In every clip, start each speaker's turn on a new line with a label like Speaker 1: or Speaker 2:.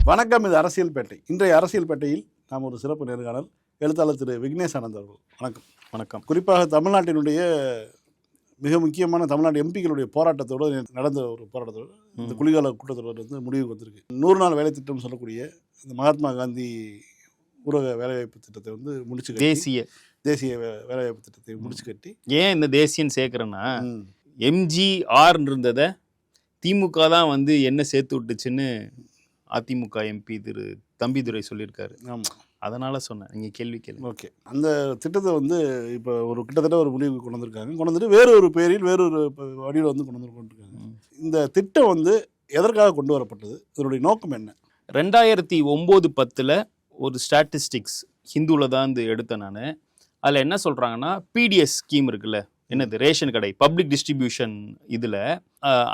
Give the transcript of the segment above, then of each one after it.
Speaker 1: வணக்கம், இது அரசியல் பேட்டை. இன்றைய அரசியல் பேட்டையில் நாம் ஒரு சிறப்பு நேர்காணல் எழுத்தாளர் திரு விக்னேஷ் ஆனந்த் அவர்கள். வணக்கம்.
Speaker 2: வணக்கம்.
Speaker 1: குறிப்பாக தமிழ்நாட்டினுடைய மிக முக்கியமான தமிழ்நாடு எம்பிக்களுடைய போராட்டத்தோடு நடந்த ஒரு போராட்டத்தோடு இந்த குளிர்கால கூட்டத்தொடர் வந்து முடிவுக்கு வந்திருக்கு. 100 நாள் வேலை திட்டம் சொல்லக்கூடிய இந்த மகாத்மா காந்தி ஊரக வேலைவாய்ப்பு திட்டத்தை வந்து முடிச்சு தேசிய வேலைவாய்ப்பு திட்டத்தை முடிச்சு கட்டி,
Speaker 2: ஏன் இந்த தேசியன்னு சேர்க்குறேன்னா, எம்ஜிஆர் இருந்ததை திமுக தான் வந்து என்ன சேர்த்து விட்டுச்சுன்னு அதிமுக எம்பி திரு தம்பிதுரை சொல்லியிருக்காரு.
Speaker 1: ஆமாம்,
Speaker 2: அதனால சொன்னேன். நீங்கள் கேள்வி கேள்வி.
Speaker 1: ஓகே. அந்த திட்டத்தை வந்து இப்போ கிட்டத்தட்ட ஒரு முடிவுக்கு கொண்டு வந்திருக்காங்க. கொண்டு வந்துட்டு வேறொரு பேரில் வேறொரு வடிவில் வந்து கொண்டு வந்துருக்காங்க. இந்த திட்டம் வந்து எதற்காக கொண்டு வரப்பட்டது, இதனுடைய நோக்கம் என்ன?
Speaker 2: 2009-10 ஒரு ஸ்டாட்டிஸ்டிக்ஸ் ஹிந்துவில் தான் வந்து எடுத்தேன் நான். அதில் என்ன சொல்கிறாங்கன்னா, பிடிஎஸ் ஸ்கீம் இருக்குல்ல, என்னது ரேஷன் கடை பப்ளிக் டிஸ்ட்ரிபியூஷன், இதில்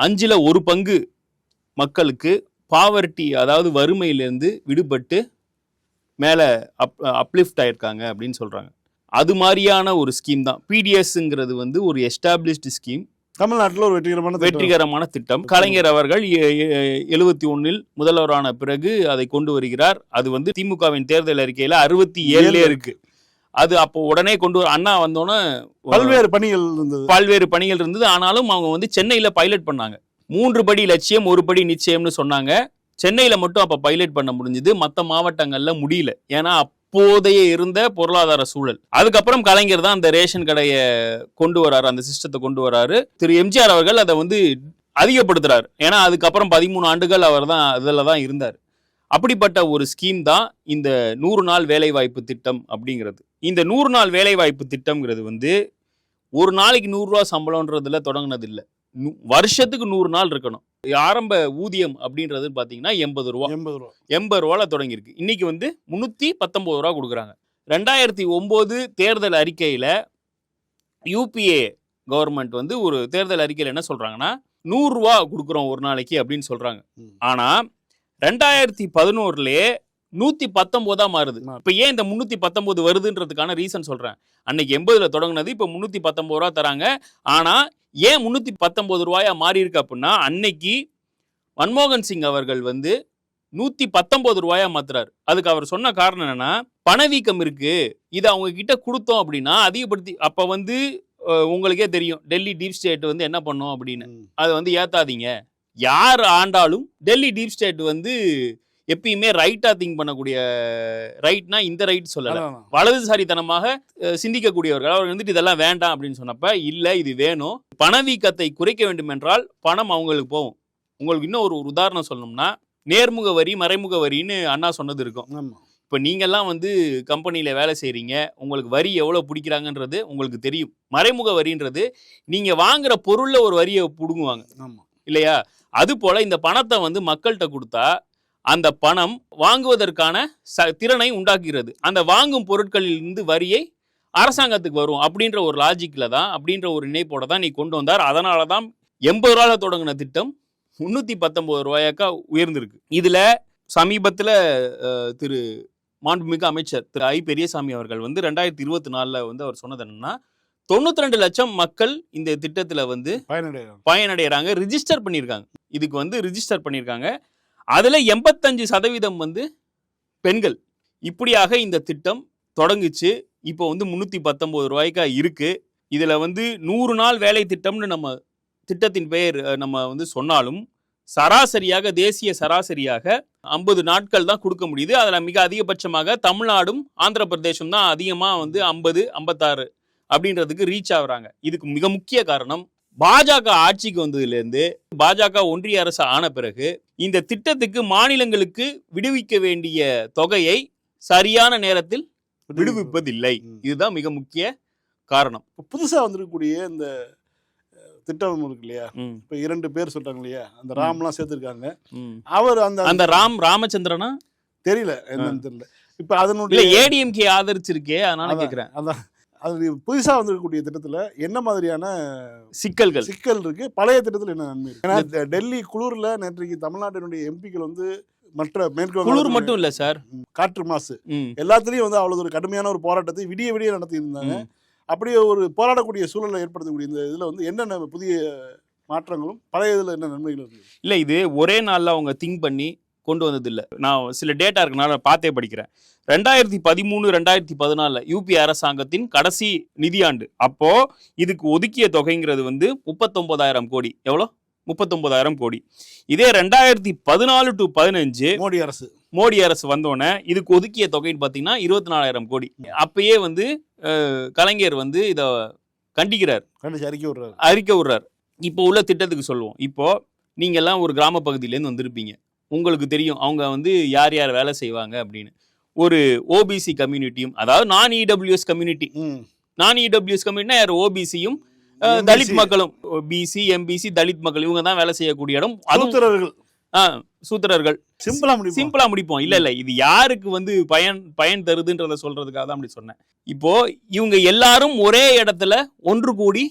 Speaker 2: 5ல் 1 பங்கு மக்களுக்கு பாவர்ட்டி, அதாவது வறுமையிலேருந்து விடுபட்டு மேலே அப்லிஃப்ட் ஆயிருக்காங்க அப்படின்னு சொல்கிறாங்க. அது மாதிரியான ஒரு ஸ்கீம் தான் பிடிஎஸ்ங்கிறது. வந்து ஒரு எஸ்டாப்ளிஷ்டு ஸ்கீம்,
Speaker 1: தமிழ்நாட்டில் ஒரு வெற்றிகரமான திட்டம்.
Speaker 2: கலைஞர் அவர்கள் 71 முதல்வரான பிறகு அதை கொண்டு வருகிறார். அது வந்து திமுகவின் தேர்தல் அறிக்கையில் 67 இருக்கு. அது அப்போ உடனே கொண்டு அண்ணா வந்தோன்னே பல்வேறு பணிகள் இருந்தது. ஆனாலும் அவங்க வந்து சென்னையில் பைலட் பண்ணாங்க. 3 படி லட்சியம் 1 படி நிச்சயம்னு சொன்னாங்க. சென்னையில் மட்டும் அப்போ பைலட் பண்ண முடிஞ்சுது, மற்ற மாவட்டங்களில் முடியல. ஏன்னா அப்போதைய இருந்த பொருளாதார சூழல். அதுக்கப்புறம் கலைஞர் தான் அந்த ரேஷன் கடையை கொண்டு வராரு, அந்த சிஸ்டத்தை கொண்டு வராரு. திரு எம்ஜிஆர் அவர்கள் அதை வந்து அதிகப்படுத்துறாரு. ஏன்னா அதுக்கப்புறம் 13 ஆண்டுகள் அவர் தான் அதில் தான் இருந்தார். அப்படிப்பட்ட ஒரு ஸ்கீம் தான் இந்த 100 நாள் வேலைவாய்ப்பு திட்டம் அப்படிங்கிறது. இந்த 100 நாள் வேலைவாய்ப்பு திட்டம்ங்கிறது வந்து ஒரு நாளைக்கு 100 ரூபா சம்பளம்ன்றதுல தொடங்கினது இல்லை. வருஷத்துக்கு 100 நாள் இருக்கணும். ஆரம்ப ஊதியம் அப்படின்றது பார்த்தீங்கன்னா 80 ரூபால தொடங்கியிருக்கு. இன்னைக்கு வந்து 319 ரூபா கொடுக்குறாங்க. 2009 தேர்தல் அறிக்கையில் யூபிஏ கவர்மெண்ட் வந்து ஒரு தேர்தல் அறிக்கையில் என்ன சொல்றாங்கன்னா, 100 ரூபா கொடுக்குறோம் ஒரு நாளைக்கு அப்படின்னு சொல்றாங்க. ஆனா 2011 119 மாறுது. இப்போ ஏன் இந்த 319 வருதுன்றதுக்கான ரீசன் சொல்றேன். அன்னைக்கு 80ல் தொடங்கினது, இப்போ 319 ரூபா தராங்க. ஆனா ஏன் 319 ரூபாயா மாறி இருக்கு அப்படின்னா, அன்னைக்கு மன்மோகன் சிங் அவர்கள் வந்து 119 ரூபாயா மாத்துறாரு. அதுக்கு அவர் சொன்ன காரணம் என்னன்னா, பணவீக்கம் இருக்கு, இதை அவங்க கிட்ட கொடுத்தோம் அப்படின்னா அதிகப்படுத்தி, அப்ப வந்து உங்களுக்கே தெரியும் டெல்லி டீப் ஸ்டேட் வந்து என்ன பண்ணோம் அப்படின்னு, அதை வந்து ஏத்தாதீங்க. யார் ஆண்டாலும் டெல்லி டீப் ஸ்டேட் வந்து எப்பயுமே ரைட்டா திங்க் பண்ணக்கூடிய, ரைட்னா இந்த ரைட் சொல்லல, வலதுசாரித்தனமாக சிந்திக்கக்கூடியவர்கள். அவர் வந்துட்டு இதெல்லாம் வேண்டாம் அப்படின்னு சொன்னப்ப, இல்ல இது வேணும், பணவீக்கத்தை குறைக்க வேண்டும் என்றால் பணம் அவங்களுக்கு போகும். உங்களுக்கு இன்னும் ஒரு உதாரணம் சொல்லணும்னா, நேர்முக வரி மறைமுக வரின்னு அண்ணா சொன்னது இருக்கும். இப்போ நீங்கள்லாம் வந்து கம்பெனியில் வேலை செய்கிறீங்க, உங்களுக்கு வரி எவ்வளோ பிடிக்கிறாங்கன்றது உங்களுக்கு தெரியும். மறைமுக வரின்றது நீங்கள் வாங்குற பொருளில் ஒரு வரியை பிடுங்குவாங்க இல்லையா? அது போல் இந்த பணத்தை வந்து மக்கள்கிட்ட கொடுத்தா அந்த பணம் வாங்குவதற்கான திறனை உண்டாக்குகிறது. அந்த வாங்கும் பொருட்களில் இருந்து வரியை அரசாங்கத்துக்கு வரும் அப்படின்ற ஒரு லாஜிக்ல தான், அப்படின்ற ஒரு நினைப்போட தான் நீ கொண்டு வந்தார். அதனால தான் 80 ரூபால தொடங்கின திட்டம் 319 ரூபாயாக்கா உயர்ந்திருக்கு. இதுல சமீபத்தில் திரு மாண்புமிகு அமைச்சர் திரு ஐ பெரியசாமி அவர்கள் வந்து 2024 வந்து அவர் சொன்னது என்னன்னா, 92 லட்சம் மக்கள் இந்த திட்டத்துல வந்து பயனடைகிறாங்க, ரிஜிஸ்டர் பண்ணியிருக்காங்க. இதுக்கு வந்து ரிஜிஸ்டர் பண்ணியிருக்காங்க. அதுல 85% வந்து பெண்கள். இப்படியாக இந்த திட்டம் தொடங்குச்சு. இப்போ வந்து 319 ரூபாய்க்கா இருக்கு. இதுல வந்து 100 நாள் வேலை திட்டம்னு நம்ம திட்டத்தின் பெயர் நம்ம வந்து சொன்னாலும், சராசரியாக தேசிய சராசரியாக 50 நாட்கள் தான் கொடுக்க முடியுது. அதில் மிக அதிகபட்சமாக தமிழ்நாடும் ஆந்திர பிரதேசம் தான் அதிகமாக வந்து 50, 56 அப்படின்றதுக்கு ரீச் ஆகுறாங்க. இதுக்கு மிக முக்கிய காரணம், பாஜக ஆட்சிக்கு வந்ததுலேருந்து, பாஜக ஒன்றிய அரசு ஆன பிறகு இந்த திட்டத்துக்கு மாநிலங்களுக்கு விடுவிக்க வேண்டிய தொகையை சரியான நேரத்தில் விடுவிப்பதில்லை. இதுதான் மிக முக்கிய காரணம்.
Speaker 1: புதுசாக வந்திருக்கக்கூடிய இந்த திட்டம் இருக்கு இல்லையா, இப்போ 2 பேர் சொல்றாங்க இல்லையா, அந்த ராம்லாம் சேர்த்துருக்காங்க. அவர் அந்த
Speaker 2: ராமச்சந்திரனா தெரியல,
Speaker 1: என்னன்னு தெரியல. இப்போ அதனுடைய
Speaker 2: ஏடிஎம்கே ஆதரிச்சிருக்கே, அதனால கேட்குறேன்.
Speaker 1: அதான் அது புதுசாக வந்திருக்கக்கூடிய திட்டத்தில் என்ன மாதிரியான
Speaker 2: சிக்கல்
Speaker 1: இருக்கு, பழைய திட்டத்தில் என்ன நன்மை இருக்கு? ஏன்னா டெல்லி குளூரில் நேற்றைக்கு தமிழ்நாட்டினுடைய எம்பிக்கள் வந்து மற்ற மேற்கு
Speaker 2: குளூர் மட்டும் இல்லை சார்,
Speaker 1: காற்று மாசு எல்லாத்துலேயும் வந்து அவ்வளோ ஒரு கடுமையான ஒரு போராட்டத்தை விடிய நடத்தி இருந்தாங்க. அப்படியே ஒரு போராடக்கூடிய சூழலை ஏற்படுத்தக்கூடிய இந்த இதில் வந்து என்னென்ன புதிய மாற்றங்களும் பழைய இதில் என்ன நன்மைகளும் இருக்குது?
Speaker 2: இல்லை, இது ஒரே நாளில் அவங்க திங்க் பண்ணி கொண்டு வந்தது இல்லை. நான் சில டேட்டா இருக்குனால பார்த்தே படிக்கிறேன். 2013-2014 யூபி அரசாங்கத்தின் கடைசி நிதியாண்டு அப்போ இதுக்கு ஒதுக்கிய தொகைங்கிறது வந்து 39,000 கோடி. எவ்வளோ? 39,000 கோடி. இதே 2014 to 15 மோடி அரசு வந்தோடனே இதுக்கு ஒதுக்கிய தொகைன்னு பார்த்தீங்கன்னா 24,000 கோடி. அப்பயே வந்து கலைஞர் வந்து இதை கண்டிக்கிறார், அறிக்கை விடுறார். இப்போ உள்ள திட்டத்துக்கு சொல்லுவோம். இப்போ நீங்கள்லாம் ஒரு கிராம பகுதியிலேருந்து வந்திருப்பீங்க, உங்களுக்கு தெரியும் அவங்க வந்து யார் யார் வேலை செய்வாங்க அப்படின்னு. ஒரு ஓபிசி கம்யூனிட்டியும், அதாவது நான் இடபிள்யூஎஸ் கம்யூனிட்டி, யார்? ஓபிசியும் தலித் மக்களும், பிசி எம்பிசி தலித் மக்கள், இவங்க தான் வேலை செய்யக்கூடிய இடம். சூத்திரர்கள். சிம்பிளா முடிப்போம். இல்ல இது யாருக்கு வந்து பயன் தருதுன்றத சொல்றதுக்காக தான் அப்படி சொன்னேன். இப்போ இவங்க எல்லாரும் ஒரே இடத்துல ஒன்று கூடி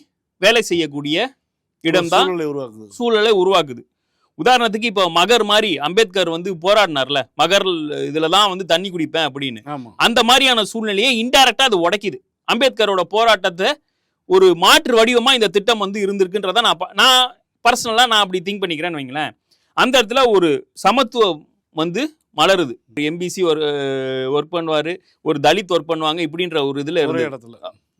Speaker 2: வேலை செய்யக்கூடிய இடம்தான் சூழலை உருவாக்குது. உதாரணத்துக்கு இப்போ மகர் மாதிரி அம்பேத்கர் வந்து போராடினார்ல, மகர் இதுலதான் வந்து தண்ணி குடிப்பேன் அப்படின்னு. அந்த மாதிரியான சூழ்நிலையை இன்டைரக்டா அது உடைக்குது. அம்பேத்கரோட போராட்டத்தை ஒரு மாற்று வடிவமா இந்த திட்டம் வந்து இருந்திருக்குன்றத நான் பர்சனலா அப்படி திங்க் பண்ணிக்கிறேன்னு வைங்களேன். அந்த இடத்துல ஒரு சமத்துவம் வந்து மலருது. எம்பிசி ஒர்க் பண்ணுவாரு, ஒரு தலித் ஒர்க் பண்ணுவாங்க, இப்படின்ற ஒரு இதுல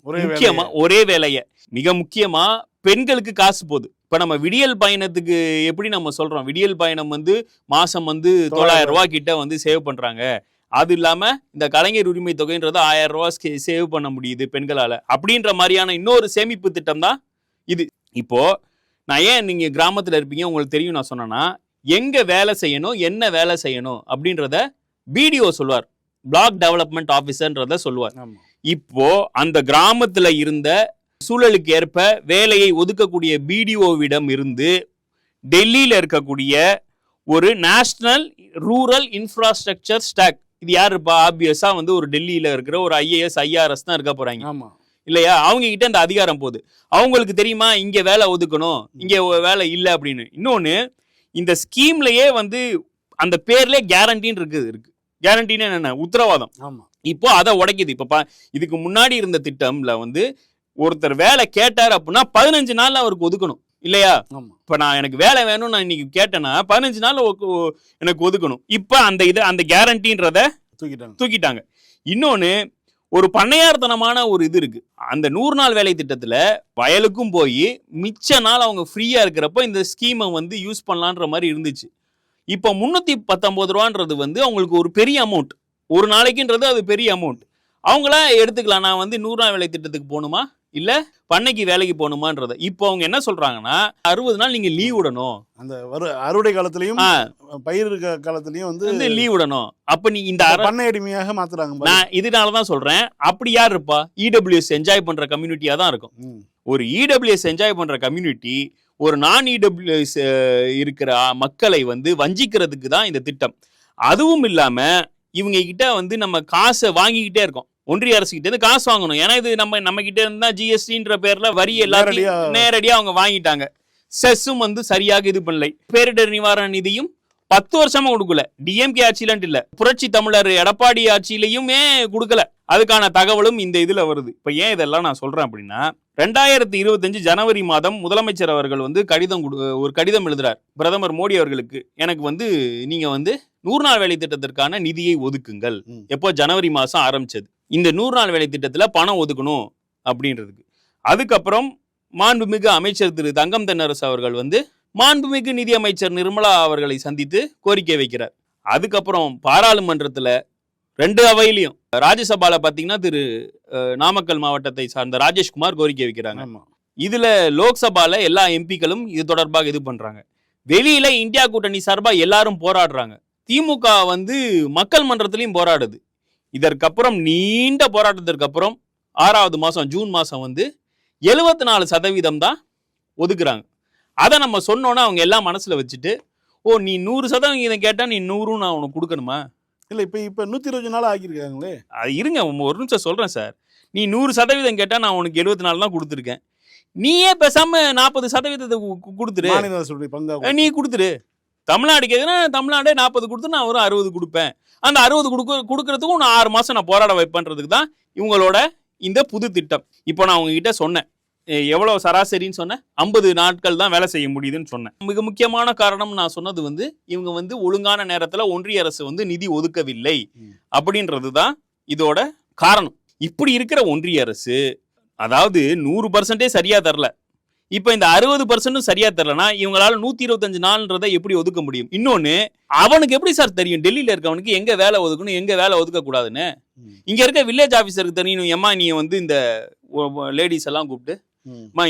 Speaker 2: முக்கியமா ஒரே வேலைய. மிக முக்கியமா பெண்களுக்கு காசு போகுது. இப்ப நம்ம விடியல் பயணத்துக்கு எப்படி நம்ம சொல்றோம், விடியல் பயணம் வந்து மாசம் வந்து 9,000 ரூபாய் கிட்ட வந்து சேவ் பண்றாங்க. அது இல்லாம இந்த கலைஞர் உரிமை தொகைன்றது 1000 ரூபாய் சேவ் பண்ண முடியுது பெண்களால, அப்படின்ற மாதிரியான இன்னொரு சேமிப்பு திட்டம் தான் இது. இப்போ நான் ஏன் நீங்க கிராமத்துல இருப்பீங்க உங்களுக்கு தெரியும் நான் சொன்னேன்னா, எங்க வேலை செய்யணும், என்ன வேலை செய்யணும் அப்படின்றத பிடிஓ சொல்லுவார், பிளாக் டெவலப்மெண்ட் ஆபீசர்ன்றத சொல்லுவார். இப்போ அந்த கிராமத்துல இருந்த சூழலுக்கு ஏற்ப வேலையை ஒதுக்கக்கூடிய பிடிஓவிடம் இருந்து டெல்லியில இருக்கக்கூடிய ஒரு நேஷனல் ரூரல் இன்ஃப்ராஸ்ட்ரக்சர் ஸ்டாக், இது யாருப்பா? ஆப்வியஸா வந்து ஒரு டெல்லியில இருக்கிற ஒரு ஐஏஎஸ் ஐஆர்எஸ் தான் இருக்க போறாங்க இல்லையா? அவங்க கிட்ட இந்த அதிகாரம் போகுது. அவங்களுக்கு தெரியுமா இங்க வேலை ஒதுக்கணும், இங்க வேலை இல்லை அப்படின்னு. இன்னொன்னு, இந்த ஸ்கீம்லயே வந்து அந்த பேர்லயே கேரண்டின்னு இருக்கு. கேரண்டின்னு என்ன? உத்தரவாதம். இப்போ அதை உடைக்குது. இப்ப இதுக்கு முன்னாடி இருந்த திட்டம்ல வந்து ஒருத்தர் வேலை கேட்டார் அப்படின்னா 15 நாள்ல அவருக்கு ஒதுக்கணும் இல்லையா? இப்ப நான் எனக்கு வேலை வேணும் நான் இன்னைக்கு கேட்டேன்னா 15 நாள் எனக்கு ஒதுக்கணும். இப்ப அந்த கேரண்டின்றத தூக்கிட்டாங்க. இன்னொன்னு, ஒரு பண்ணையார்த்தனமான ஒரு இது இருக்கு. அந்த 100 நாள் வேலை திட்டத்துல வயலுக்கும் போய் மிச்ச நாள் அவங்க ஃப்ரீயா இருக்கிறப்ப இந்த ஸ்கீமை வந்து யூஸ் பண்ணலான்ற மாதிரி இருந்துச்சு. இப்போ 319 ரூபான்றது வந்து அவங்களுக்கு ஒரு பெரிய அமௌண்ட், ஒரு நாளைக்குன்றது அது பெரிய அமௌண்ட். அவங்களா எடுத்துக்கலாம், நான் வந்து 100 நாள் வேலை திட்டத்துக்கு போகணுமா இல்ல பண்ணைக்கு வேலைக்கு போகணுமான்றத. இப்போ அவங்க என்ன சொல்றாங்கன்னா 60 நாள் நீங்க லீவ் விடணும், அந்த
Speaker 1: அறுவடை காலத்திலயும் பயிர் காலத்திலயும் வந்து
Speaker 2: லீவ் விடணும். அப்ப நீ இந்த
Speaker 1: பண்ணை அடிமையாக மாத்துறாங்க.
Speaker 2: நான் இதனாலதான் சொல்றேன், அப்படி யார் இருப்பா? இடபிள்யூஎஸ் என்ஜாய் பண்ற கம்யூனிட்டியா தான் இருக்கும். ஒரு இடபிள்யூஎஸ் என்ஜாய் பண்ற கம்யூனிட்டி ஒரு நான் இடபிள்யூஎஸ் இருக்கிற மக்களை வந்து வஞ்சிக்கிறதுக்கு தான் இந்த திட்டம். அதுவும் இல்லாம இவங்க கிட்ட வந்து நம்ம காசை வாங்கிக்கிட்டே இருக்கோம், ஒன்றிய அரசு கிட்ட இருந்து காசு வாங்கணும். ஏன்னா இது நம்ம கிட்ட இருந்தா ஜிஎஸ்டின்ற பேர்ல வரி எல்லாத்தையும் நேரடியா அவங்க வாங்கிட்டாங்க. செஸ்ஸும் வந்து சரியாக இது பண்ணலை. பேரிடர் நிவாரண நிதியும் 10 வருஷமா கொடுக்கல. டிஎம்கே ஆட்சியில இல்ல, புரட்சி தமிழர் எடப்பாடி ஆட்சியிலையுமே கொடுக்கல. அதுக்கான தகவலும் இந்த இதுல வருது. இப்ப ஏன் இதெல்லாம் நான் சொல்றேன் அப்படின்னா, 2025 ஜனவரி மாதம் முதலமைச்சர் அவர்கள் வந்து ஒரு கடிதம் எழுதுறார் பிரதமர் மோடி அவர்களுக்கு. எனக்கு வந்து நீங்க வந்து 100 நாள் வேலை திட்டத்திற்கான நிதியை ஒதுக்குங்கள். எப்போ? ஜனவரி மாசம் ஆரம்பிச்சது. இந்த 100 நாள் வேலை திட்டத்துல பணம் ஒதுக்கணும் அப்படின்றதுக்கு. அதுக்கப்புறம் மாண்புமிகு அமைச்சர் திரு தங்கம் தென்னரசு அவர்கள் வந்து மாண்புமிகு நிதி அமைச்சர் நிர்மலா அவர்களை சந்தித்து கோரிக்கை வைக்கிறார். அதுக்கப்புறம் பாராளுமன்றத்துல 2 அவையிலையும், ராஜ்யசபால பாத்தீங்கன்னா திரு நாமக்கல் மாவட்டத்தை சார்ந்த ராஜேஷ்குமார் கோரிக்கை வைக்கிறாங்க. இதுல லோக்சபால எல்லா எம்பிக்களும் இது தொடர்பாக இது பண்றாங்க. வெளியில இந்தியா கூட்டணி சார்பா எல்லாரும் போராடுறாங்க. திமுக வந்து மக்கள் மன்றத்திலையும் போராடுது. இதற்கப்புறம் நீண்ட போராட்டத்திற்கு அப்புறம் 6வது மாசம் ஜூன் மாசம் வந்து 74% தான் ஒதுக்குறாங்க. அதை நம்ம சொன்னோன்னா அவங்க எல்லாம் மனசுல வச்சுட்டு, ஓ நீ 100% கேட்டா நீ 100 நான் உனக்கு கொடுக்கணுமா?
Speaker 1: இல்ல இப்ப 120 நாள் ஆகியிருக்காங்களே.
Speaker 2: அது இருங்க, ஒரு நிமிஷம் சொல்றேன் சார். நீ 100% கேட்டா நான் உனக்கு 74 தான் கொடுத்துருக்கேன். நீயே பேசாம 40% கொடுத்துரு, நீ கொடுத்துரு. தமிழ்நாடு கேட்குறா, தமிழ்நாடே 40 கொடுத்து நான் ஒரு 60 கொடுப்பேன். அந்த 60 கொடுக்கறதுக்கும் நான் 6 மாசம் நான் போராட வைப்பேன்றதுக்கு தான் இவங்களோட இந்த புது திட்டம். இப்போ நான் உங்ககிட்ட சொன்னேன், எவ்வளவு சராசரின்னு சொன்னேன், 50 நாட்கள் தான் வேலை செய்ய முடியுதுன்னு சொன்னேன். மிக முக்கியமான காரணம் நான் சொன்னது வந்து இவங்க வந்து ஒழுங்கான நேரத்துல ஒன்றிய அரசு வந்து நிதி ஒதுக்கவில்லை அப்படின்றதுதான் இதோட காரணம். இப்படி இருக்கிற ஒன்றிய அரசு அதாவது 100% சரியா தரல, இப்ப இந்த 60% சரியா தரலனா இவங்களால 125 நாள்ன்றதை எப்படி ஒதுக்க முடியும்? இன்னொன்னு, அவனுக்கு எப்படி சார் தெரியும் டெல்லியில இருக்கவனுக்கு எங்க வேலை ஒதுக்கணும் எங்க வேலை ஒதுக்க கூடாதுன்னு? இங்க இருக்க வில்லேஜ் ஆபீசருக்கு தெரியும். ஏமா நீ வந்து இந்த லேடிஸ் எல்லாம் கூப்பிட்டு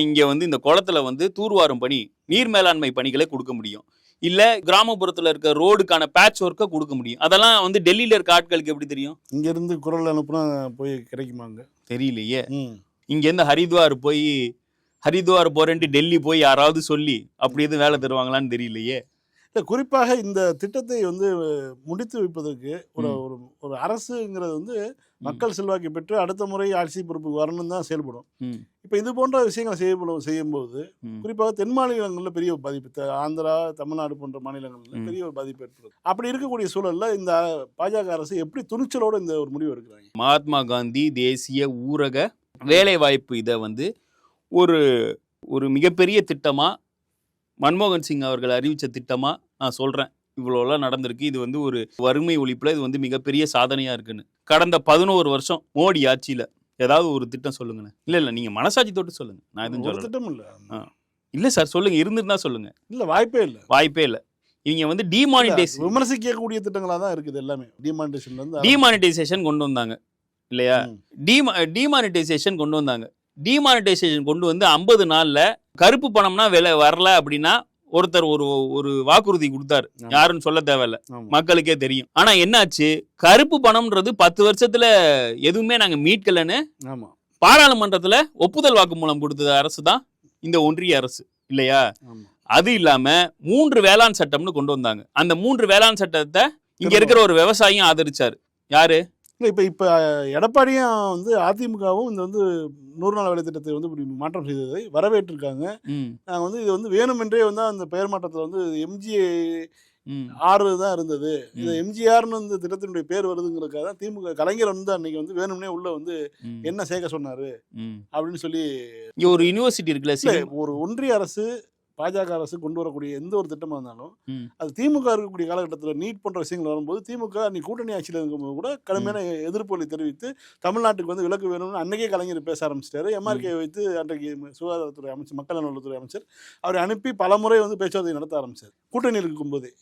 Speaker 2: இங்க வந்து இந்த குளத்துல வந்து தூர்வாரும் பணி, நீர் மேலாண்மை பணிகளை கொடுக்க முடியும், இல்ல கிராமப்புறத்துல இருக்க ரோடுக்கான பேட்ச் ஒர்க்கை கொடுக்க முடியும். அதெல்லாம் வந்து டெல்லியில இருக்க ஆட்களுக்கு எப்படி தெரியும்?
Speaker 1: இங்க இருந்து குரல் அனுப்புனா போய் கிடைக்குமாங்க? தெரியலையே.
Speaker 2: இங்க இருந்து ஹரித்வார் போறேன்ட்டு டெல்லி போய் யாராவது சொல்லி அப்படி எதுவும் வேலை தருவாங்களான்னு தெரியலையே.
Speaker 1: இல்லை, குறிப்பாக இந்த திட்டத்தை வந்து முடித்து வைப்பதற்கு ஒரு ஒரு அரசுங்கிறது வந்து மக்கள் செல்வாக்கை பெற்று அடுத்த முறை ஆட்சி பொறுப்புக்கு வரணும் தான் செயல்படும். இப்போ இது போன்ற விஷயங்களை செய்யும்போது குறிப்பாக தென் மாநிலங்களில் பெரிய ஒரு பாதிப்பு, ஆந்திரா தமிழ்நாடு போன்ற மாநிலங்களில் பெரிய ஒரு பாதிப்பு ஏற்படுது. அப்படி இருக்கக்கூடிய சூழலில் இந்த பாஜக அரசு எப்படி துணிச்சலோடு இந்த ஒரு முடிவு எடுக்கிறாங்க?
Speaker 2: மகாத்மா காந்தி தேசிய ஊரக வேலை வாய்ப்பு இதை வந்து ஒரு மிகப்பெரிய திட்டமா மன்மோகன் சிங் அவர்கள் அறிவிச்ச திட்டமா நான் சொல்றேன். இவ்வளோலாம் நடந்திருக்கு. இது வந்து ஒரு வறுமை ஒழிப்புல இது வந்து மிகப்பெரிய சாதனையா இருக்குன்னு. கடந்த 11 வருஷம் மோடி ஆட்சியில ஏதாவது ஒரு திட்டம் சொல்லுங்கண்ணே. இல்ல நீங்க மனசாட்சி தொட்டு சொல்லுங்க. நான் எதுவும் சொல்ல
Speaker 1: திட்டம்
Speaker 2: இல்ல சார், சொல்லுங்க, இருந்துருந்தா சொல்லுங்க.
Speaker 1: இல்ல, வாய்ப்பே இல்லை. இவங்க வந்து விமர்சிக்கக்கூடிய திட்டங்களா தான் இருக்குது எல்லாமே.
Speaker 2: டிமானிட்டைசேஷன் கொண்டு வந்தாங்க இல்லையா? டிமானிட்டைசேஷன் கொண்டு வந்தாங்க. டிமானிட்டைசேஷன் கொண்டு வந்து 50 நாள்ல கருப்பு பணம்னா விலை வரல அப்படின்னா ஒருத்தர் ஒரு வாக்குறுதி கொடுத்தாரு, யாருன்னு சொல்ல தேவையில்ல, மக்களுக்கே தெரியும். ஆனா என்னாச்சு, கருப்பு பணம்ன்றது 10 வருஷத்துல எதுவுமே நாங்க மீட்கலன்னு பாராளுமன்றத்துல ஒப்புதல் வாக்குமூலம் கொடுத்த அரசு தான் இந்த ஒன்றிய அரசு இல்லையா? அது இல்லாம 3 வேளாண் சட்டம்னு கொண்டு வந்தாங்க. அந்த 3 வேளாண் சட்டத்தை இங்க இருக்கிற ஒரு விவசாயியும் ஆதரிச்சாரு. யாரு?
Speaker 1: இல்லை, இப்போ எடப்பாடியும் வந்து அதிமுகவும் இந்த வந்து 100 நாள் வேலை திட்டத்தை வந்து இப்படி மாற்றம் செய்ததை வரவேற்றிருக்காங்க. நாங்கள் வந்து இது வந்து வேணுமென்றே வந்து அந்த பெயர் மாற்றத்தில் வந்து MGR தான் இருந்தது, இது MGRன்னு இந்த திட்டத்தினுடைய பேர் வருதுங்கிறதுக்காக தான் திமுக கலைஞர் வந்து அன்னைக்கு வந்து வேணும்னே உள்ள வந்து என்ன சேர்க்க சொன்னாரு அப்படின்னு சொல்லி.
Speaker 2: இங்க ஒரு யூனிவர்சிட்டி இருக்குல்ல,
Speaker 1: ஒரு ஒன்றிய அரசு பாஜக அரசு கொண்டு வரக்கூடிய எந்த ஒரு திட்டமாக இருந்தாலும் அது திமுக இருக்கக்கூடிய காலகட்டத்தில் நீட் போன்ற விஷயங்கள் வரும்போது திமுக அன்னைக்கு கூட்டணி ஆட்சியில் இருக்கும்போது கூட கடுமையான எதிர்ப்புகளை தெரிவித்து தமிழ்நாட்டுக்கு வந்து விலக்கு வேணும்னு அன்னைக்கே கலைஞர் பேச ஆரம்பிச்சிட்டாரு. MRK வைத்து அன்றைக்கு சுகாதாரத்துறை அமைச்சர், மக்கள் நலத்துறை அமைச்சர் அவரை அனுப்பி பல முறை வந்து பேச்சுவார்த்தை நடத்த ஆரம்பிச்சார் கூட்டணியில் இருக்கும்போதே.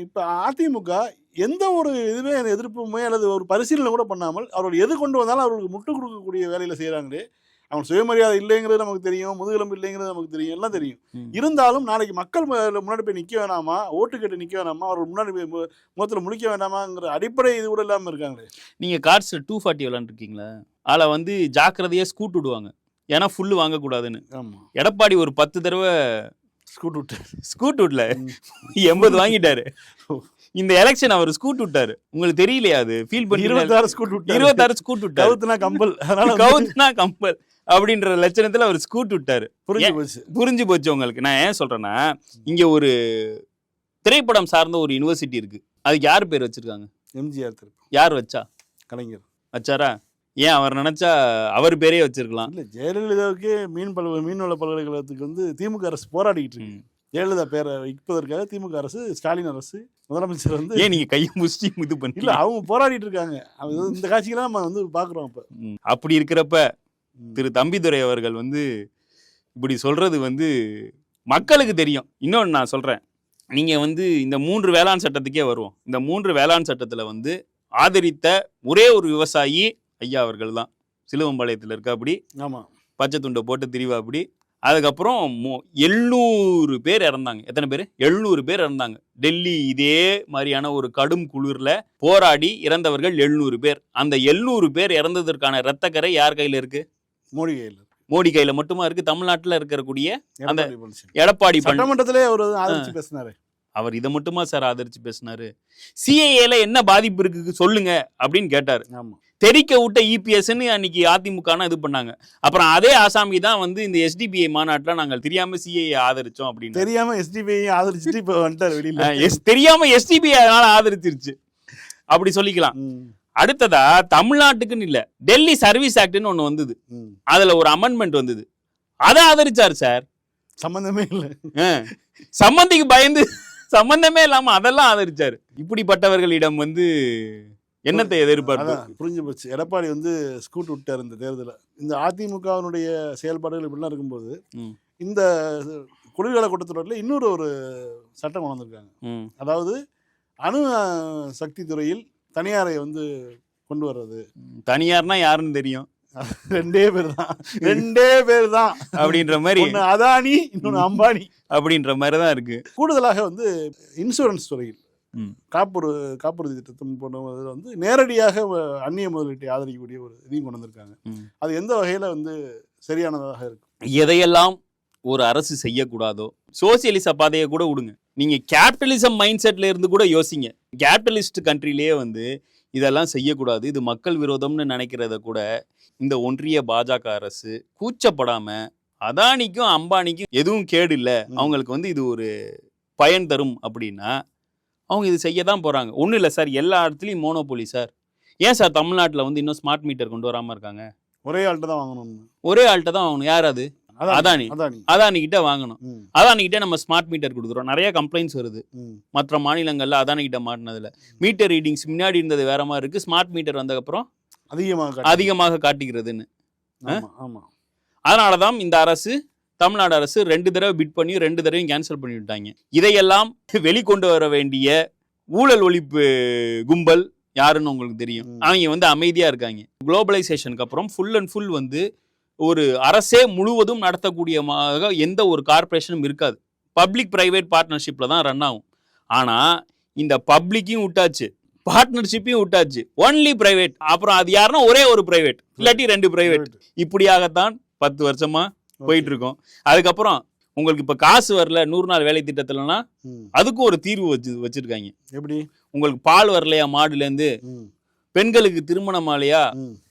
Speaker 1: இப்போ அதிமுக எந்த ஒரு இதுவே எதிர்ப்புமே அல்லது ஒரு பரிசீலனை கூட பண்ணாமல் அவர்கள் எது கொண்டு வந்தாலும் அவர்களுக்கு முட்டு கொடுக்கக்கூடிய வேலையில் செய்கிறாங்களே. அவன் சுயமரியாதை இல்லைங்கிறது நமக்கு தெரியும், முதுகெலும்பு இல்லைங்கிறது நமக்கு தெரியும், எல்லாம் தெரியும். இருந்தாலும் நாளைக்கு மக்கள் முன்னாடி போய் நிற்க வேணாமா, ஓட்டு கேட்டு நிற்க வேணாமா, அவர்கள் முன்னாடி போய் முகத்தில் முழிக்க வேண்டாமாங்கிற அடிப்படை இது கூட இல்லாமல் இருக்காங்களே.
Speaker 2: நீங்கள் கார்ட்ஸில் 240 விளாண்டுருக்கீங்களா? அதில் வந்து ஜாக்கிரதையாக ஸ்கூட் விடுவாங்க, ஏன்னா ஃபுல்லு வாங்கக்கூடாதுன்னு.
Speaker 1: ஆமாம்,
Speaker 2: எடப்பாடி ஒரு 10 தடவை ஸ்கூட் விடல 80 வாங்கிட்டாரு. இந்த எலெக்ஷன் அவர் ஸ்கூட் விட்டாரு. உங்களுக்கு தெரியலையா? அது ஃபீல் பண்ணி 26 ஸ்கூட் விட்டாரு. கம்பல் அப்படின்ற லட்சணத்துல அவர் ஸ்கூட் விட்டாரு. புரிஞ்சு போச்சு உங்களுக்கு. நான் ஏன் சொல்றேன்னா, இங்க ஒரு திரைப்படம் சார்ந்த ஒரு யூனிவர்சிட்டி இருக்கு. அதுக்கு யார் பேர் வச்சிருக்காங்க?
Speaker 1: MGR.
Speaker 2: யார் வச்சா?
Speaker 1: கலைஞர்
Speaker 2: வச்சாரா? ஏன் அவர் நினைச்சா அவர் பேரே வச்சிருக்கலாம்.
Speaker 1: இல்ல, ஜெயலலிதாவுக்கு மீன்வள பல்கலைக்கழகத்துக்கு வந்து திமுக அரசு போராடிக்கிட்டு இருக்கு. ஜெயலலிதா பேரை வைப்பதற்காக திமுக அரசு, ஸ்டாலின் அரசு, முதலமைச்சர் வந்து
Speaker 2: ஏன் நீங்க கையை முஸ்டி இது பண்ணி
Speaker 1: இல்ல, அவங்க போராடிட்டு இருக்காங்க. இந்த காட்சிகள்லாம் நம்ம வந்து பாக்குறோம். அப்ப
Speaker 2: அப்படி இருக்கிறப்ப திரு தம்பிதுரை அவர்கள் வந்து இப்படி சொல்றது வந்து மக்களுக்கு தெரியும். இன்னொன்று நான் சொல்றேன், நீங்க வந்து இந்த 3 வேளாண் சட்டத்துக்கே வருவோம். இந்த 3 வேளாண் சட்டத்துல வந்து ஆதரித்த ஒரே ஒரு விவசாயி ஐயா அவர்கள் தான். சிலுவம்பாளையத்தில் இருக்கா அப்படி,
Speaker 1: ஆமா,
Speaker 2: பச்சை துண்டை போட்டு திரிவா அப்படி. அதுக்கப்புறம் 700 பேர் இறந்தாங்க. எத்தனை பேர்? 700 பேர் இறந்தாங்க. டெல்லி இதே மாதிரியான ஒரு கடும் குளிர்ல போராடி இறந்தவர்கள் 700 பேர். அந்த 700 பேர் இறந்ததற்கான இரத்தக்கரை யார் கையில இருக்கு? மோடி கையில மட்டுமா இருக்கு? தமிழ்நாட்டில் இருக்கக்கூடிய அந்த எடப்பாடி
Speaker 1: சட்டமன்றத்திலே அவர் ஆதரிச்சு பேசினாரு.
Speaker 2: அவர் இதை மட்டுமா சார் ஆதரிச்சு பேசினாரு? சிஏஏல என்ன பாதிப்பு இருக்கு சொல்லுங்க அப்படின்னு கேட்டாரு. தெரிக்க விட்ட EPSன்னு அன்னைக்கு அதிமுக இது பண்ணாங்க. அப்புறம் அதே ஆசாமி தான் வந்து இந்த SDPI மாநாட்டில் நாங்கள் தெரியாம CAA ஆதரிச்சோம் அப்படின்னு.
Speaker 1: தெரியாம SDPI ஆதரிச்சுட்டு இப்ப வந்துட்டாரு வெளியில.
Speaker 2: தெரியாம SDPI அதனால ஆதரிச்சிருச்சு அப்படி சொல்லிக்கலாம். அடுத்ததா தமிழ்நாட்டுக்குன்னு இல்ல, டெல்லி சர்வீஸ் ஆக்ட்னு ஒண்ணு வந்தது. அதுல ஒரு அமெண்ட்மெண்ட் வந்தது. அதை ஆதரிச்சாரு சார்.
Speaker 1: சம்பந்தமே இல்லை.
Speaker 2: சம்பந்திக்கு பயந்து சம்பந்தமே இல்லாம அதெல்லாம் ஆதரிச்சாரு. இப்படிப்பட்டவர்களிடம் வந்து என்னத்தை எதிர்பார்ப்பு?
Speaker 1: புரிஞ்சு போச்சு. எடப்பாடி வந்து ஸ்கூட் விட்டார் இந்த தேர்தலில். இந்த அதிமுகவினுடைய செயல்பாடுகள் இப்படிலாம் இருக்கும்போது இந்த குளிர்கால கூட்டத்தொடரில் இன்னொரு ஒரு சட்டம் கொண்டு வந்திருக்காங்க. அதாவது அணு சக்தி துறையில் தனியாரை வந்து கொண்டு வர்றது.
Speaker 2: தனியார்னா யாருன்னு தெரியும்,
Speaker 1: ரெண்டே பேர் தான் அப்படின்ற மாதிரி. அதானி, இன்னொன்று அம்பானி அப்படின்ற மாதிரி தான் இருக்கு. கூடுதலாக வந்து இன்சூரன்ஸ் துறையில் காப்புறுதி திட்டம் போன்றவர்கள் வந்து நேரடியாக அந்நிய முதலீட்டை ஆதரிக்கக்கூடிய ஒரு இதையும் கொண்டு வந்திருக்காங்க. அது எந்த வகையில் வந்து சரியானதாக இருக்கு?
Speaker 2: எதையெல்லாம் ஒரு அரசு செய்யக்கூடாதோ, சோசியலிச பாதையை கூட விடுங்க, நீங்க கேபிட்டலிசம் மைண்ட் செட்ல இருந்து கூட யோசிங்க. கேபிட்டலிஸ்ட் கண்ட்ரிலேயே வந்து இதெல்லாம் செய்யக்கூடாது, இது மக்கள் விரோதம்னு நினைக்கிறத கூட இந்த ஒன்றிய பாஜக அரசு கூச்சப்படாம அதானிக்கும் அம்பானிக்கும் எதுவும் கேடு இல்லை, அவங்களுக்கு வந்து இது ஒரு பயன் தரும் அப்படின்னா அவங்க இது செய்ய தான் போறாங்க. ஒன்றும் இல்லை சார், எல்லா இடத்துலையும் மோனோபோலி சார். ஏன் சார் தமிழ்நாட்டில் வந்து இன்னும் ஸ்மார்ட் மீட்டர் கொண்டு வராமல் இருக்காங்க?
Speaker 1: ஒரே ஆள்கிட்ட தான் வாங்கணும்.
Speaker 2: யார் அது? அதானி கிட்ட வாங்கணும். அதானி கிட்ட நம்ம ஸ்மார்ட் மீட்டர் கொடுக்குறோம். நிறைய கம்ப்ளைண்ட்ஸ் வருது மற்ற மாநிலங்கள்ல அதானி கிட்ட மாட்டினதுல. மீட்டர் ரீடிங்ஸ் முன்னாடி இருந்தது வேற மாதிரி இருக்கு, ஸ்மார்ட் மீட்டர் வந்ததுக்கப்புறம் அதிகமாக காட்டுகிறதுன்னு. அதனாலதான் இந்த அரசு, தமிழ்நாடு அரசு 2 தடவை பிட் பண்ணி 2 தடவையும் கேன்சல் பண்ணி விட்டாங்க. இதையெல்லாம் வெளிக்கொண்டு வர வேண்டிய ஊழல் ஒழிப்பு கும்பல் யாருன்னு உங்களுக்கு தெரியும். அவங்க வந்து அமைதியா இருக்காங்க. குளோபலைசேஷனுக்கு அப்புறம் ஃபுல் அண்ட் ஃபுல் வந்து ஒரு அரசே முழுவதும் நடத்தக்கூடிய எந்த ஒரு கார்பரேஷனும் இருக்காது. பப்ளிக் பிரைவேட் பார்ட்னர்ஷிப்ல தான் ரன் ஆகும். ஆனா இந்த பப்ளிக்கையும் விட்டாச்சு, பார்ட்னர்ஷிப்பையும் விட்டாச்சு, ஒன்லி பிரைவேட். அப்புறம் அது யாருன்னா ஒரே ஒரு பிரைவேட், இல்லாட்டி 2 பிரைவேட். இப்படியாகத்தான் 10 வருஷமா போயிட்டு இருக்கோம். அதுக்கப்புறம் உங்களுக்கு இப்ப காசு வரல 100 நாள் வேலை திட்டத்துலனா அதுக்கும் ஒரு தீர்வு வச்சிருக்காங்க. எப்படி? உங்களுக்கு பால் வரலையா மாடுல இருந்து, பெண்களுக்கு திருமணம் ஆலையா,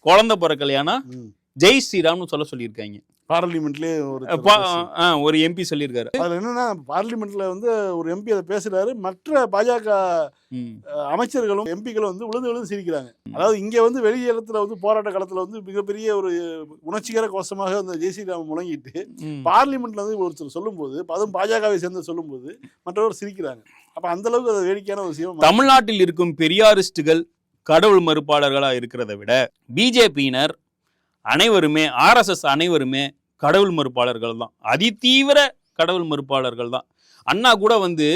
Speaker 2: குழந்தை பிறக்கலையானா ஜெய் ஸ்ரீராம்னு சொல்ல சொல்லியிருக்காங்க.
Speaker 1: பார்லிமெண்ட்லேயே
Speaker 2: ஒரு எம்பி சொல்லியிருக்காரு.
Speaker 1: அதுல என்னன்னா, பார்லிமெண்ட்ல வந்து ஒரு எம்பி அதை பேசுறாரு, மற்ற பாஜக அமைச்சர்களும் எம்பிக்களும் வந்து விழுந்து சிரிக்கிறாங்க. அதாவது இங்க வந்து வெளியிடத்துல வந்து போராட்ட காலத்துல வந்து மிகப்பெரிய ஒரு உணர்ச்சிகர கோஷமாக அந்த ஜெய் ஸ்ரீராம் முழங்கிட்டு பார்லிமெண்ட்ல வந்து ஒருத்தர் சொல்லும் போது, அதுவும் பாஜகவை சேர்ந்து சொல்லும் போது மற்றவர் சிரிக்கிறாங்க. அப்ப அந்த அளவுக்கு அது வேடிக்கையான ஒரு விஷயம்.
Speaker 2: தமிழ்நாட்டில் இருக்கும் பெரியாரிஸ்டுகள் கடவுள் மறுப்பாளர்களா இருக்கிறத விட பிஜேபியினர் அனைவருமே, RSS அனைவருமே கடவுள் மறுப்பாளர்கள் தான், அதிதீவிர கடவுள் மறுப்பாளர்கள் தான். அண்ணா கூட வந்து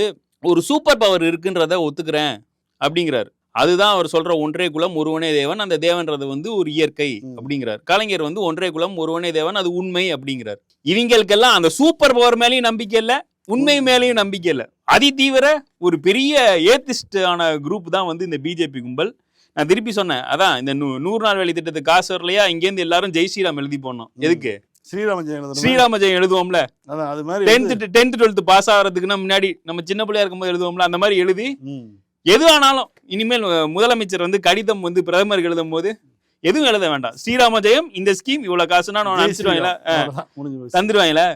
Speaker 2: ஒரு சூப்பர் பவர் இருக்குன்றத ஒத்துக்கிறேன் அப்படிங்கிறார். அதுதான் அவர் சொல்ற ஒன்றே குலம் ஒருவனே தேவன், அந்த தேவன்றது வந்து ஒரு இயற்கை அப்படிங்கிறார். கலைஞர் வந்து ஒன்றே குலம் ஒருவனே தேவன், அது உண்மை அப்படிங்கிறார். இவங்களுக்கெல்லாம் அந்த சூப்பர் பவர் மேலேயும் நம்பிக்கை இல்லை, உண்மை மேலேயும் நம்பிக்கை இல்லை. அதிதீவிர ஒரு பெரிய ஏத்திஸ்ட் ஆன குரூப் தான் வந்து இந்த பிஜேபி கும்பல். நான் திருப்பி சொன்னேன், அதான் இந்த 100 நாள் வேலை திட்டத்துக்கு காசு வரலையா, இங்கேருந்து எல்லாரும் ஜெய் ஸ்ரீராம் எழுதி போனோம். எதுக்கு? ஸ்ரீராம ஜெயம் எழுதுவோம்ல, 10th 12th பாஸ் ஆகிறதுக்குன்னா முன்னாடி நம்ம சின்ன பிள்ளையா இருக்கும்போது எழுதுவோம்ல, அந்த மாதிரி எழுதி எது ஆனாலும் இனிமேல் முதலமைச்சர் வந்து கடிதம் வந்து பிரதமருக்கு எழுதும் போது எதுவும் எழுத வேண்டாம், ஸ்ரீராம ஜெயம் இந்த ஸ்கீம் இவ்வளவு காசுன்னா அனுப்பிச்சிடுவாங்களா, தந்துடுவாங்களா?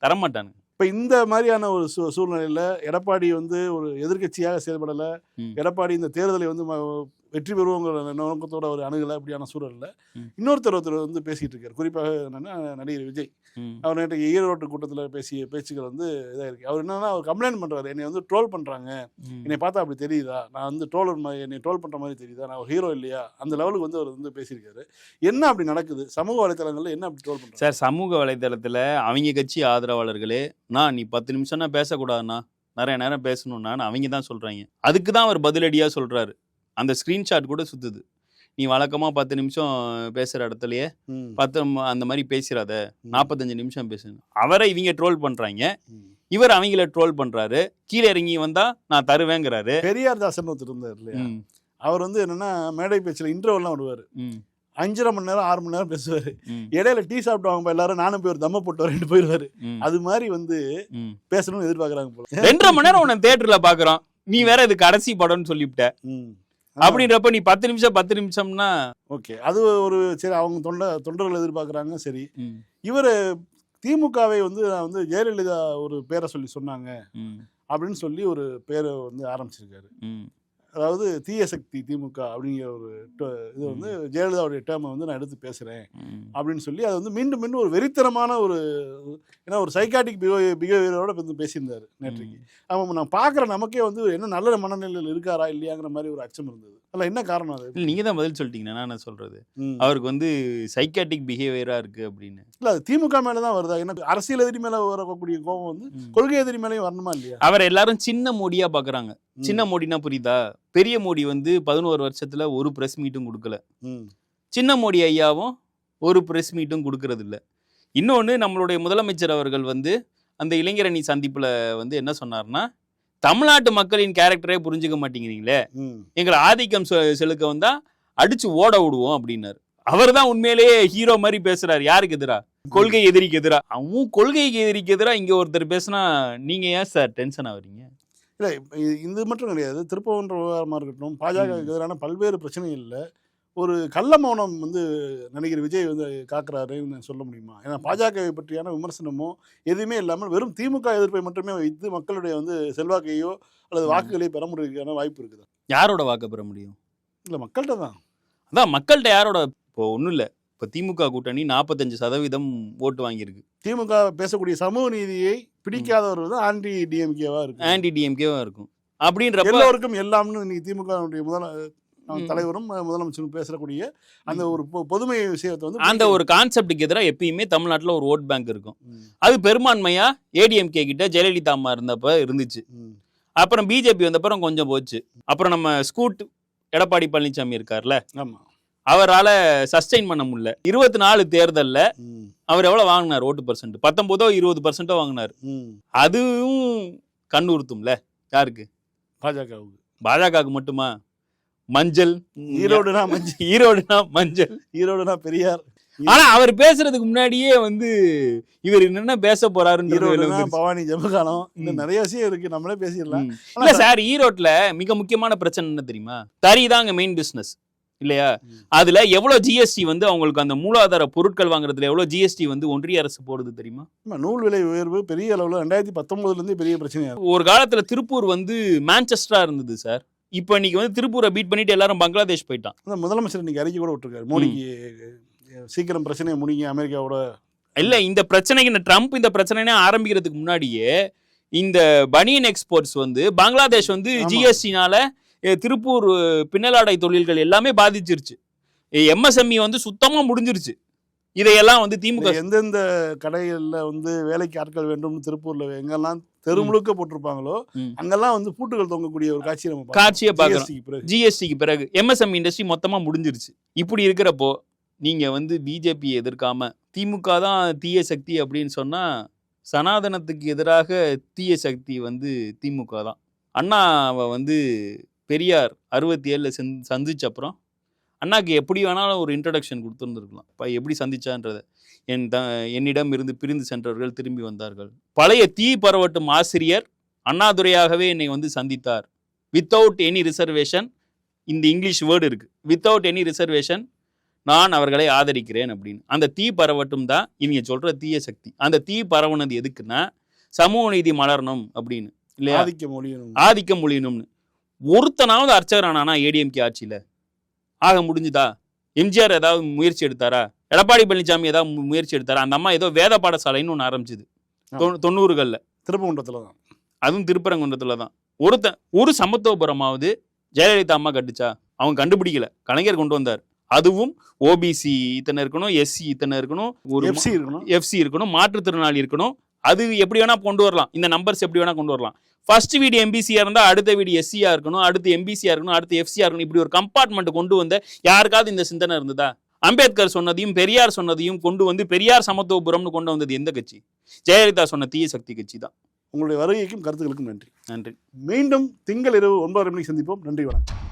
Speaker 2: தரமாட்டானு.
Speaker 1: இப்போ இந்த மாதிரியான ஒரு சூழ்நிலையில் எடப்பாடி வந்து ஒரு எதிர்கட்சியாக செயல்படலை, எடப்பாடி இந்த தேர்தலை வந்து வெற்றி பெறுவோங்கிற நோக்கத்தோட ஒரு அணுகலை. அப்படியான சூழலில் ஒருத்தர் வந்து பேசிகிட்டு இருக்கார். குறிப்பாக என்னென்னா நடிகர் விஜய். அவர் நேற்று ஈரோட்டு கூட்டத்தில் பேசிய பேச்சுக்கள் வந்து இதாக இருக்குது. அவர் என்னன்னா, அவர் கம்ப்ளைண்ட் பண்ணுறாரு, என்னை வந்து ட்ரோல் பண்ணுறாங்க, என்னை பார்த்தா அப்படி தெரியுதா, நான் வந்து ட்ரோலர் மாதிரி, என்னை ட்ரோல் பண்ணுற மாதிரி தெரியுதா, நான் ஒரு ஹீரோ இல்லையா, அந்த லெவலுக்கு வந்து அவர் வந்து பேசியிருக்காரு. என்ன அப்படி நடக்குது சமூக வலைத்தளங்களில்? என்ன அப்படி ட்ரோல் பண்ணுறாங்க
Speaker 2: சார்? சமூக வலைத்தளத்தில் அவங்க கட்சி ஆதரவாளர்களே, நீ 10 நிமிஷம்னா பேசக்கூடாதுண்ணா, நிறைய நேரம் பேசணும்னா அவங்க தான் சொல்கிறாங்க. அதுக்கு தான் அவர் பதிலடியாக சொல்கிறாரு. அந்த ஸ்க்ரீன்ஷாட் கூட சுற்றுது. நீ வழக்கமாக 10 நிமிஷம் பேசுகிற இடத்துலையே 10 அந்த மாதிரி பேசுறாத, 45 நிமிஷம் பேசணும். அவரை இவங்க ட்ரோல் பண்ணுறாங்க, இவர் அவங்கள ட்ரோல் பண்ணுறாரு. கீழே இறங்கி வந்தால் நான் தருவேங்கிறாரு.
Speaker 1: பெரியார் தாசன் ஒருத்தர் இருந்தார் இல்லையா, அவர் வந்து என்னென்னா மேடை பேச்சில் இன்டர்வெல்லாம் விடுவார். 5.5 மணி நேரம் 6 மணி நேரம் பேசுவார். இடையில டீ சாப்பிட்டு வாங்க எல்லாரும், நானும் போய் ஒரு தம்ம போட்டு வரேன் போயிடுவாரு. அது மாதிரி வந்து பேசணும்னு எதிர்பார்க்குறாங்க போல.
Speaker 2: 2.5 மணி நேரம் உன்னை தேட்டரில் பார்க்குறோம், நீ வேற இது கடைசி படம்னு சொல்லிவிட்ட அப்படின்றப்ப நீ 10 நிமிஷம்னா
Speaker 1: ஓகே, அது ஒரு சரி, அவங்க தொண்டர்கள் எதிர்பார்க்குறாங்க. சரி, இவர் திமுகவை வந்து நான் வந்து ஜெயலலிதா ஒரு பேரை சொன்னாங்க அப்படின்னு சொல்லி ஒரு பேரை வந்து ஆரம்பிச்சிருக்காரு. அதாவது தீய சக்தி திமுக அப்படிங்கிற ஒரு இது வந்து ஜெயலலிதாவுடைய டேர்மை வந்து நான் எடுத்து பேசுகிறேன் அப்படின்னு சொல்லி அது வந்து மீண்டும் மீண்டும் ஒரு வெறித்தனமான ஒரு ஏன்னா ஒரு சைக்காட்டிக் பிஹேவியரோட வந்து பேசியிருந்தார் நேற்றைக்கு. அவன் நான் பார்க்குற நமக்கே வந்து என்ன நல்ல மனநிலையில் இருக்காரா இல்லையாங்கிற மாதிரி ஒரு அச்சம் இருந்தது. அதில் என்ன காரணம் அது?
Speaker 2: இல்லை நீங்கள் தான் பதில் சொல்லிட்டீங்கன்னா நான் சொல்கிறது அவருக்கு வந்து சைக்காட்டிக் பிஹேவியராக இருக்குது அப்படின்னு.
Speaker 1: இல்லை அது திமுக மேலே தான் வருதா? எனக்கு அரசியல் எதிரி மேலே வரக்கூடிய கோபம் வந்து கொள்கை எதிரி மேலேயும் வரணுமா இல்லையா?
Speaker 2: அவர் எல்லாரும் சின்ன மோடியாக பார்க்குறாங்க. சின்ன மோடினா புரியுதா? பெரிய மோடி வந்து 11 வருஷத்துல ஒரு பிரஸ் மீட்டும் கொடுக்கல. சின்ன மோடி ஐயாவும் ஒரு பிரஸ் மீட்டும் கொடுக்கறது இல்லை. இன்னொன்று நம்மளுடைய முதலமைச்சர் அவர்கள் வந்து அந்த இளைஞரணி சந்திப்புல வந்து என்ன சொன்னார்னா, தமிழ்நாட்டு மக்களின் கேரக்டரே புரிஞ்சுக்க மாட்டேங்கிறீங்களே, எங்களை ஆதிக்கம் செலுக்க வந்தா அடிச்சு ஓட விடுவோம் அப்படின்னாரு. அவர் தான் உண்மையிலேயே ஹீரோ மாதிரி பேசுறாரு. யாருக்கு எதிரா? கொள்கை எதிரிக்கு எதிரா. அவன் கொள்கைக்கு எதிரிக்கு எதிரா இங்க ஒருத்தர் பேசினா நீங்க ஏன் சார் டென்ஷன் ஆகுறீங்க?
Speaker 1: இல்லை இது மட்டும் கிடையாது. திருப்பவன்ற விவகாரமாக இருக்கட்டும், பாஜகவுக்கு எதிரான பல்வேறு பிரச்சனைகளில் ஒரு கள்ள மௌனம் வந்து நடிகர் விஜய் வந்து காக்குறாருன்னு சொல்ல முடியுமா? ஏன்னா பாஜகவை பற்றியான விமர்சனமோ எதுவுமே இல்லாமல் வெறும் திமுக எதிர்ப்பை மட்டுமே வைத்து மக்களுடைய வந்து செல்வாக்கையோ அல்லது வாக்குகளையோ பெற முடியறதுக்கான வாய்ப்பு இருக்குது.
Speaker 2: யாரோட வாக்கு பெற முடியும்?
Speaker 1: இல்லை மக்கள்கிட்ட தான்.
Speaker 2: அதான் மக்கள்கிட்ட யாரோட? இப்போ ஒன்றும் இல்லை, இப்போ திமுக கூட்டணி 45% ஓட்டு வாங்கியிருக்கு.
Speaker 1: திமுக பேசக்கூடிய சமூக நீதியை பிடிக்காதவர்கள் தான் ஆன்டி டிஎம்கேவா
Speaker 2: இருக்கும். அப்படின்றப்ப
Speaker 1: எல்லோருக்கும் எல்லாம்னு இன்னைக்கு திமுக தலைவரும் முதலமைச்சரும் பேசக்கூடிய அந்த ஒரு பொதுமை விஷயத்தை வந்து
Speaker 2: அந்த ஒரு கான்செப்டுக்கு எதிராக எப்பயுமே தமிழ்நாட்டில் ஒரு ஓட் பேங்க் இருக்கும். அது பெரும்பான்மையா ஏடிஎம்கே கிட்ட ஜெயலலிதா அம்மா இருந்தப்ப இருந்துச்சு. அப்புறம் பிஜேபி வந்தப்பறம் கொஞ்சம் போச்சு. அப்புறம் நம்ம ஸ்கூட் எடப்பாடி பழனிசாமி இருக்கார்ல, அவரால் சஸ்டெயின் பண்ண முடியல. 24 தேர்தலில் அவர் எவ்வளோ வாங்கினார் ஓட்டு பர்சன்ட்? 19 20% வாங்கினார். அதுவும் கண்ணுறுத்தும்ல. யாருக்கு? பாஜகவுக்கு மட்டுமா? மஞ்சள்
Speaker 1: ஈரோடுனா பெரியார்.
Speaker 2: ஆனா அவர் பேசுறதுக்கு முன்னாடியே வந்து இவர் என்ன பேச போறாருன்னு
Speaker 1: பவானி ஜெபகாலம் இன்னும் நிறைய விஷயம் இருக்கு, நம்மளே பேசிடலாம்.
Speaker 2: இல்ல சார், ஈரோட்ல மிக முக்கியமான பிரச்சனை என்ன தெரியுமா? தறிதாங்க மெயின் பிசினஸ் இல்லையா? அதுல எவ்வளவு ஜிஎஸ்டி வந்து அவங்களுக்கு அந்த மூலாதார பொருட்கள் வாங்குறதுல எவ்வளவு ஜிஎஸ்டி வந்து ஒன்றிய அரசு போடுது தெரியுமா?
Speaker 1: நூல் விலை உயர்வு பெரிய அளவுல 2019 பெரிய பிரச்சனையா.
Speaker 2: ஒரு காலத்துல திருப்பூர் வந்து மான்செஸ்டரா இருந்தது சார். இப்போ இன்னைக்கு வந்து திருப்பூரை பீட் பண்ணிட்டு எல்லாரும் பங்களாதேஷ் போயிட்டான்.
Speaker 1: முதலமைச்சர் இன்னைக்கு அறிக்கை கூட விட்டுருக்காரு, மோடிக்கு சீக்கிரம் பிரச்சனையை முடிங்க அமெரிக்காவோட.
Speaker 2: இல்ல இந்த பிரச்சனைக்கு ட்ரம்ப் இந்த பிரச்சனைனே ஆரம்பிக்கிறதுக்கு முன்னாடியே இந்த பனியன் எக்ஸ்போர்ட்ஸ் வந்து பங்களாதேஷ் வந்து ஜிஎஸ்டினால திருப்பூர் பின்னலாடை தொழில்கள் எல்லாமே பாதிச்சிருச்சு. எம்எஸ்எம்இ வந்து சுத்தமா முடிஞ்சிருச்சு. இதையெல்லாம் வந்து திமுக
Speaker 1: எந்தெந்த கடைகளில் வந்து வேலைக்கு ஆட்கள் வேண்டும் திருப்பூர்ல எங்கெல்லாம் தெரு முழுக்க போட்டிருப்பாங்களோ அங்கெல்லாம் வந்து பூட்டுகள் தொங்கக்கூடிய ஒரு காட்சியை பார்க்கிறோம்.
Speaker 2: ஜிஎஸ்டிக்கு பிறகு எம்எஸ்எம்இ இண்டஸ்ட்ரி மொத்தமா முடிஞ்சிருச்சு. இப்படி இருக்கிறப்போ நீங்க வந்து பிஜேபி எதிர்க்காம திமுக தான் தீய சக்தி அப்படின்னு சொன்னா, சனாதனத்துக்கு எதிராக தீய சக்தி வந்து திமுக தான். அண்ணாவை வந்து பெரியார் 67 சந்திச்ச அப்புறம் அண்ணாக்கு எப்படி வேணாலும் ஒரு இன்ட்ரடக்ஷன் கொடுத்துருந்துருக்கலாம். எப்படி சந்திச்சான்றதை. என்னிடம் இருந்து பிரிந்து சென்றவர்கள் திரும்பி வந்தார்கள். பழைய தீ பரவட்டும் ஆசிரியர் அண்ணாதுரையாகவே என்னை வந்து சந்தித்தார். வித்தவுட் எனி ரிசர்வேஷன், இந்த இங்கிலீஷ் வேர்டு இருக்கு, வித்தவுட் எனி ரிசர்வேஷன் நான் அவர்களை ஆதரிக்கிறேன் அப்படின்னு. அந்த தீ பரவட்டும் தான் இவங்க சொல்ற தீய சக்தி. அந்த தீ பரவுனது எதுக்குன்னா சமூக நீதி மலரணும் அப்படின்னு இல்லையா? ஆதிக்கம் ஒழியணும்னு. ஒருத்தனாவது அர்ச்சகர் ஆனானா ஏடிஎம்கே ஆட்சியில? ஆக முடிஞ்சுதா? எம்ஜிஆர் ஏதாவது முயற்சி எடுத்தாரா? எடப்பாடி பழனிசாமி ஏதாவது முயற்சி எடுத்தாரா? அந்த அம்மா ஏதோ வேத பாடசாலைன்னு ஒன்று ஆரம்பிச்சுது 90களில்
Speaker 1: திருப்பரங்குன்றத்துல தான்.
Speaker 2: அதுவும் திருப்பரங்குன்றத்துல தான். ஒரு சமத்துவபுரமாவது ஜெயலலிதா அம்மா கட்டுச்சா? அவங்க கண்டுபிடிக்கல, கலைஞர் கொண்டு வந்தார். அதுவும் ஓபிசி இத்தனை இருக்கணும், எஸ்சி இத்தனை இருக்கணும், ஒரு எஃப்சி இருக்கணும், மாற்றுத்திறனாளி இருக்கணும். அது எப்படி வேணா கொண்டு வரலாம், இந்த நம்பர்ஸ் எப்படி வேணா கொண்டு வரலாம். ஃபர்ஸ்ட் வீடு எம்பிசியா இருந்தா அடுத்த வீடு எஸ்சியா இருக்கணும், அடுத்து எம்பிசியா இருக்கணும், அடுத்து எஃப்சியா இருக்கணும். இப்படி ஒரு கம்பார்ட்மெண்ட் கொண்டு வந்த யாருக்காவது இந்த சிந்தனை இருந்ததா? அம்பேத்கர் சொன்னதையும் பெரியார் சொன்னதையும் கொண்டு வந்து பெரியார் சமத்துவபுரம்னு கொண்டு வந்தது எந்த கட்சி? ஜெயலலிதா சொன்ன தீய சக்தி கட்சி தான்.
Speaker 1: உங்களுடைய வருகைக்கும் கருத்துக்களுக்கும் நன்றி.
Speaker 2: நன்றி.
Speaker 1: மீண்டும் திங்கள் இரவு 9:30 மணிக்கு சந்திப்போம். நன்றி, வணக்கம்.